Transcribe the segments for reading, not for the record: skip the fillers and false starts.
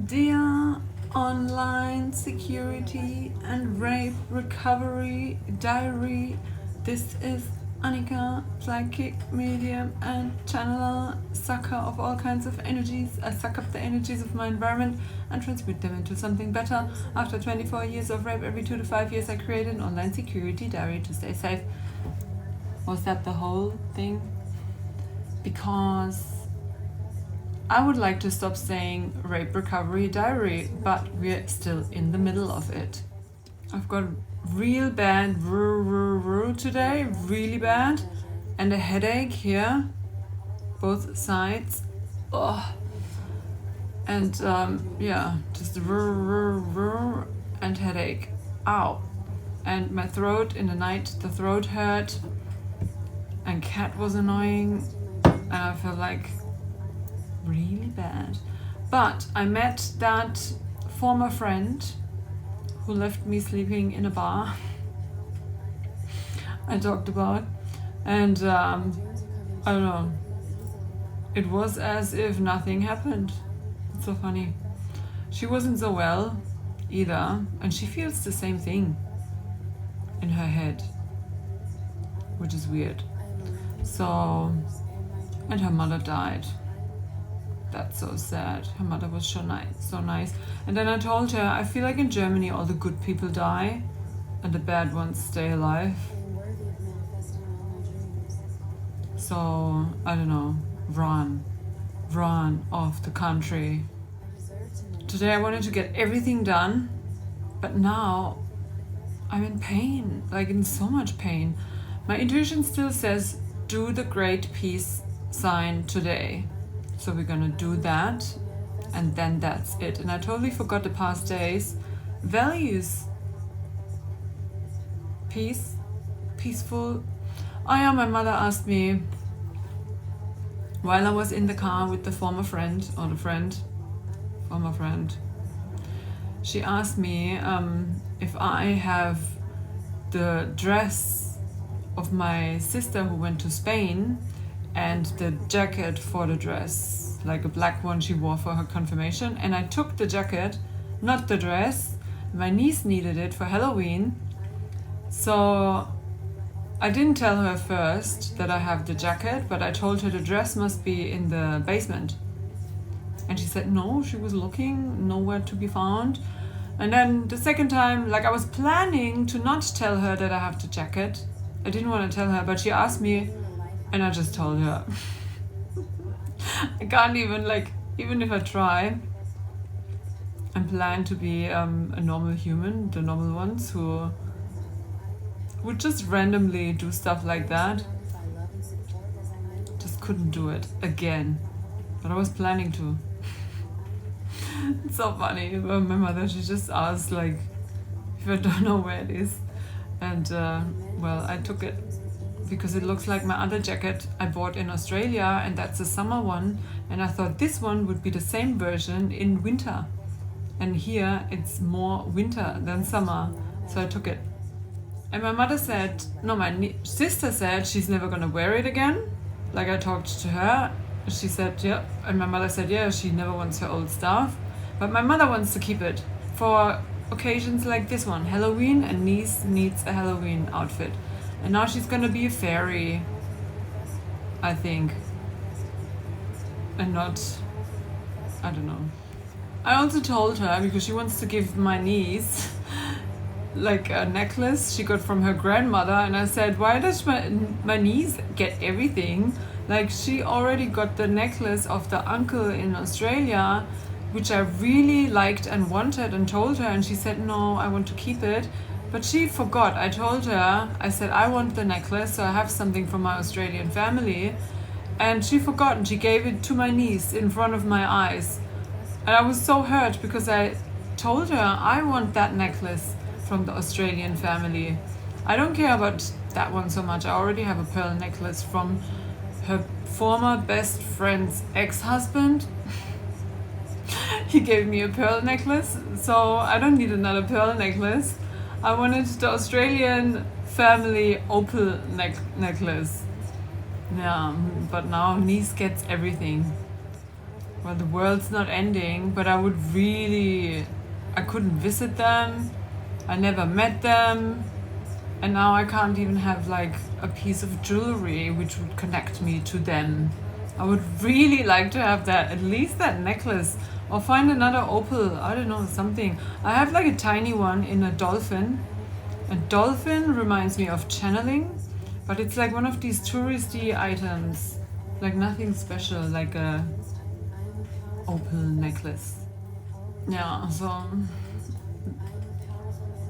Dear online security and rape recovery diary, this is Annika, psychic medium and channeler, sucker of all kinds of energies. I suck up the energies of my environment and transmute them into something better. After 24 years of rape, every 2 to 5 years I created an online security diary to stay safe. Was that the whole thing? Because I would like to stop saying rape recovery diary, but we're still in the middle of it. I've got real bad today, really bad, and a headache here, both sides. Oh. And yeah, just and headache. Ow. And my throat in the night, the throat hurt, and cat was annoying, and I felt like really bad. But I met that former friend who left me sleeping in a bar I talked about, and I don't know, it was as if nothing happened. It's so funny. She wasn't so well either, and she feels the same thing in her head, which is weird. So, and her mother died. That's so sad. Her mother was so nice. And then I told her, I feel like in Germany all the good people die and the bad ones stay alive. So, I don't know, run off the country. Today I wanted to get everything done, but now I'm in pain, like in so much pain. My intuition still says, do the great peace sign today. So we're gonna do that, and then that's it. And I totally forgot the past days. Values. Peace. Peaceful. Oh yeah, my mother asked me, while I was in the car with the former friend, former friend, she asked me if I have the dress of my sister who went to Spain and the jacket for the dress, like a black one she wore for her confirmation. And I took the jacket, not the dress. My niece needed it for Halloween. So I didn't tell her first that I have the jacket, but I told her the dress must be in the basement. And she said no, she was looking, nowhere to be found. And then the second time, like I was planning to not tell her that I have the jacket. I didn't want to tell her, but she asked me, and I just told her. I can't even, like, even if I try, I'm planned to be a normal human, the normal ones who would just randomly do stuff like that. Just couldn't do it again. But I was planning to. It's so funny. My mother, she just asked, like, if I don't know where it is. And, well, I took it, because it looks like my other jacket I bought in Australia, and that's a summer one, and I thought this one would be the same version in winter, and here it's more winter than summer, so I took it. And my mother said, no, my sister said she's never gonna wear it again. Like, I talked to her, she said yeah, and my mother said yeah, she never wants her old stuff, but my mother wants to keep it for occasions like this one, Halloween, and niece needs a Halloween outfit. And now she's gonna be a fairy, I think. And not, I don't know. I also told her, because she wants to give my niece like a necklace she got from her grandmother, and I said, why does my niece get everything? Like, she already got the necklace of the uncle in Australia, which I really liked and wanted, and told her, and she said, no, I want to keep it. But she forgot. I told her, I said, I want the necklace, so I have something from my Australian family. And she forgot, and she gave it to my niece in front of my eyes. And I was so hurt, because I told her, I want that necklace from the Australian family. I don't care about that one so much. I already have a pearl necklace from her former best friend's ex-husband. He gave me a pearl necklace, so I don't need another pearl necklace. I wanted the Australian family opal necklace. Yeah, but now niece gets everything. well, the world's not ending, but I couldn't visit them. I never met them. And now I can't even have like a piece of jewelry which would connect me to them. I would really like to have that, at least that necklace, or find another opal, I don't know, something. I have like a tiny one in a dolphin. A dolphin reminds me of channeling, but it's like one of these touristy items, like nothing special, like a opal necklace. Yeah, so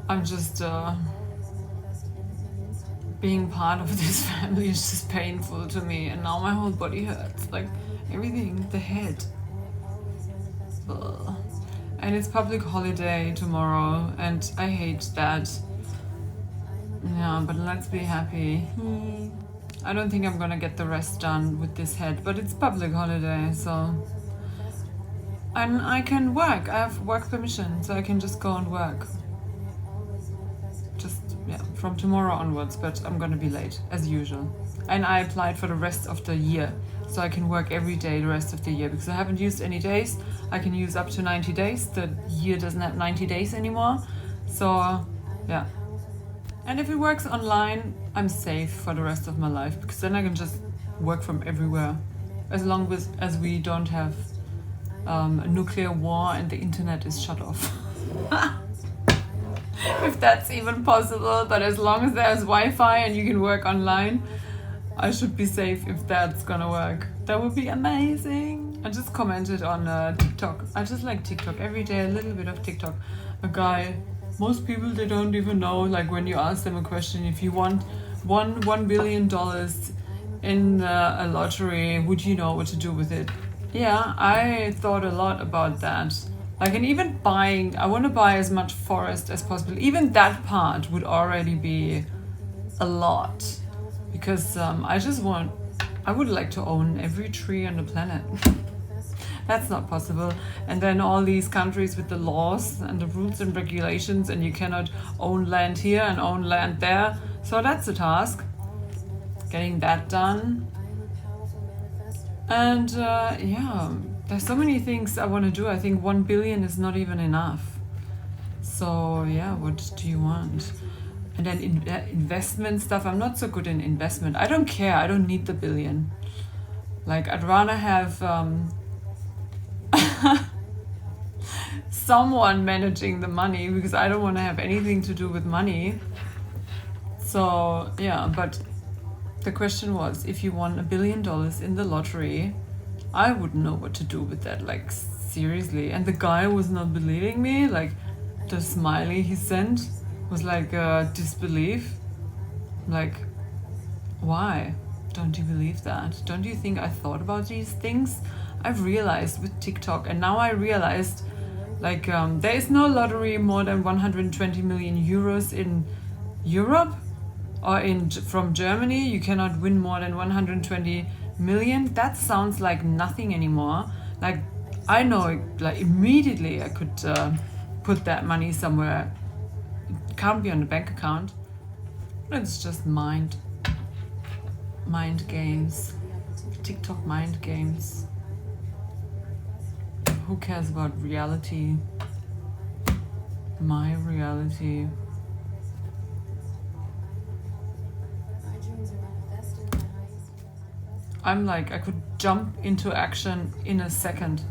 I'm just being part of this family is just painful to me, and now my whole body hurts, like everything, the head. Ugh. And it's public holiday tomorrow, and I hate that. Yeah, but let's be happy. I don't think I'm gonna get the rest done with this head, but it's public holiday, so. And I can work. I have work permission, so I can just go and work. Just, yeah, from tomorrow onwards, but I'm gonna be late, as usual. And I applied for the rest of the year, so I can work every day the rest of the year, because I haven't used any days. I can use up to 90 days. The year doesn't have 90 days anymore. So, yeah. And if it works online, I'm safe for the rest of my life, because then I can just work from everywhere, as long as we don't have a nuclear war and the internet is shut off. If that's even possible, but as long as there's Wi-Fi and you can work online, I should be safe if that's gonna work. That would be amazing. I just commented on TikTok. I just like TikTok every day, a little bit of TikTok. A guy, most people, they don't even know, like when you ask them a question, if you want $1 billion in a lottery, would you know what to do with it? Yeah, I thought a lot about that. Like, and even buying, I want to buy as much forest as possible. Even that part would already be a lot, because I would like to own every tree on the planet. That's not possible. And then all these countries with the laws and the rules and regulations, and you cannot own land here and own land there. So that's a task, getting that done. And yeah, there's so many things I want to do. I think 1 billion is not even enough. So yeah, what do you want? And then investment stuff, I'm not so good in investment. I don't care, I don't need the billion. Like, I'd rather have someone managing the money, because I don't want to have anything to do with money. So yeah, but the question was, if you won $1 billion in the lottery, I wouldn't know what to do with that, like, seriously. And the guy was not believing me, like, the smiley he sent was like disbelief. Like, why don't you believe that? Don't you think I thought about these things? I've realized with TikTok, and now I realized, like, there is no lottery more than 120 million euros in Europe, or from Germany. You cannot win more than 120 million. That sounds like nothing anymore. Like, I know, like, immediately I could put that money somewhere. It can't be on the bank account. It's just mind games. TikTok mind games. Who cares about reality? My reality. I'm like, I could jump into action in a second.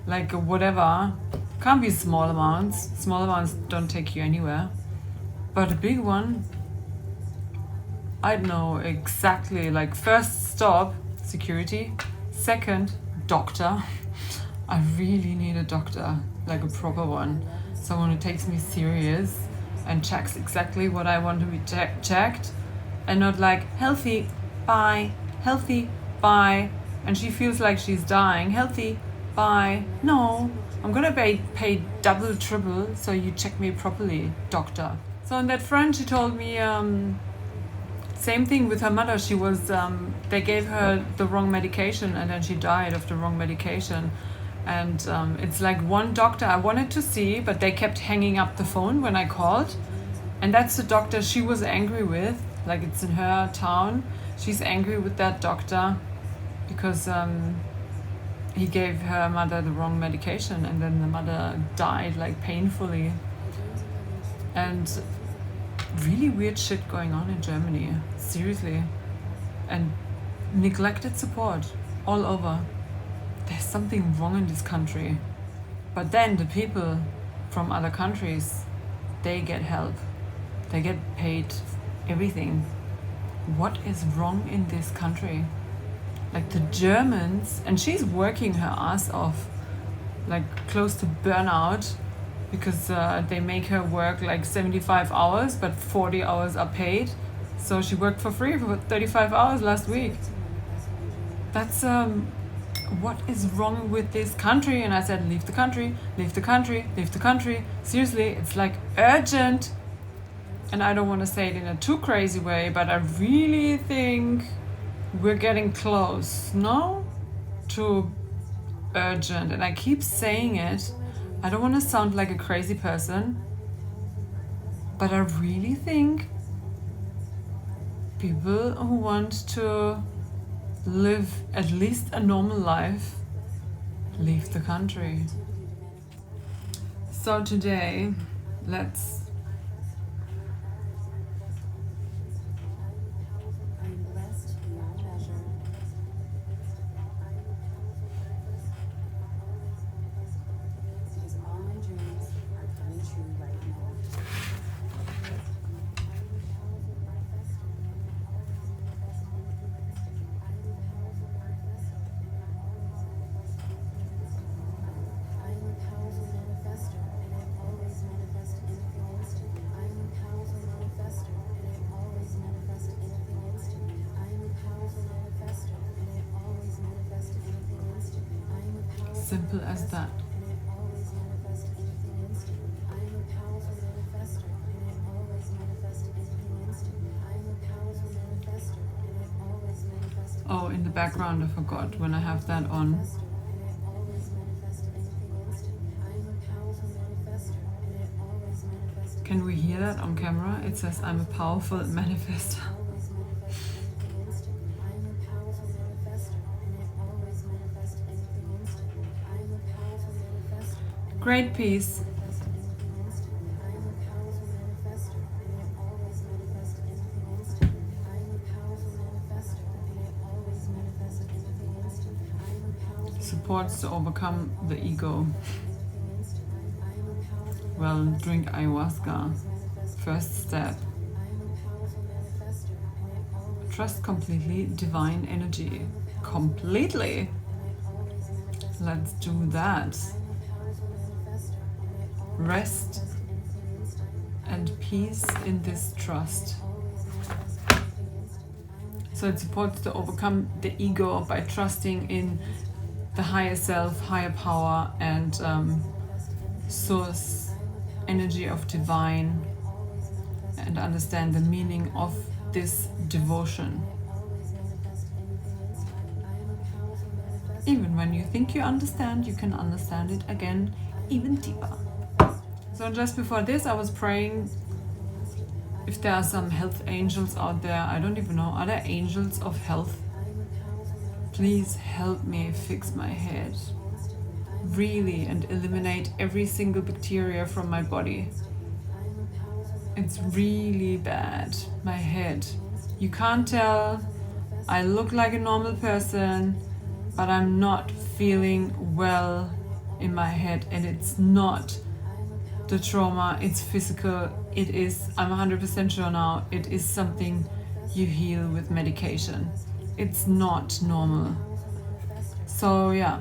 Like, whatever. Can't be small amounts. Small amounts don't take you anywhere. But a big one, I'd know exactly. Like, first stop, security. Second, doctor. I really need a doctor, like a proper one. Someone who takes me serious and checks exactly what I want to be checked. And not like, healthy, bye, healthy, bye. And she feels like she's dying. Healthy, bye. No, I'm gonna pay double, triple, so you check me properly, doctor. So on that front, she told me, same thing with her mother. She was, they gave her the wrong medication, and then she died of the wrong medication. And it's like one doctor I wanted to see, but they kept hanging up the phone when I called. And that's the doctor she was angry with. Like, it's in her town. She's angry with that doctor because he gave her mother the wrong medication, and then the mother died like painfully. And really weird shit going on in Germany, seriously. And neglected support all over. There's something wrong in this country. But then the people from other countries, they get help. They get paid everything. What is wrong in this country? Like the Germans, and she's working her ass off, like close to burnout, because they make her work like 75 hours, but 40 hours are paid. So she worked for free for 35 hours last week. That's what is wrong with this country? And I said, leave the country, leave the country, leave the country. Seriously, it's like urgent. And I don't want to say it in a too crazy way, but I really think we're getting close, no? To urgent. And I keep saying it. I don't want to sound like a crazy person, but I really think people who want to live at least a normal life leave the country. So today, let's simple as that. Oh, in the background I forgot when I have that on. Can we hear that on camera? It says I'm a powerful manifestor. Great peace. Supports to overcome the ego. Well, drink ayahuasca. First step. Trust completely divine energy. Completely. Let's do that. Rest and peace in this trust. So it supports to overcome the ego by trusting in the higher self, higher power, and source energy of divine, and understand the meaning of this devotion. Even when you think you understand, you can understand it again even deeper. So just before this, I was praying if there are some health angels out there. I don't even know. Are there angels of health? Please help me fix my head. Really, and eliminate every single bacteria from my body. It's really bad, my head. You can't tell. I look like a normal person, but I'm not feeling well in my head, and it's not the trauma, it's physical. It is, I'm 100% sure now, it is something you heal with medication. It's not normal. So yeah,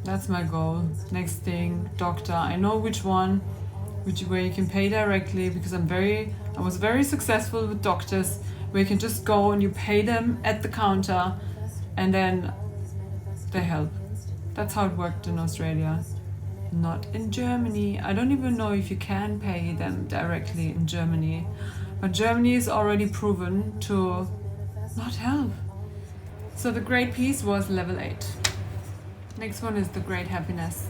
that's my goal. Next thing, doctor. I know which one, where you can pay directly, because I was very successful with doctors where you can just go and you pay them at the counter and then they help. That's how it worked in Australia. Not in Germany. I don't even know if you can pay them directly in Germany. But Germany is already proven to not help. So the Great Peace was level 8. Next one is the Great Happiness.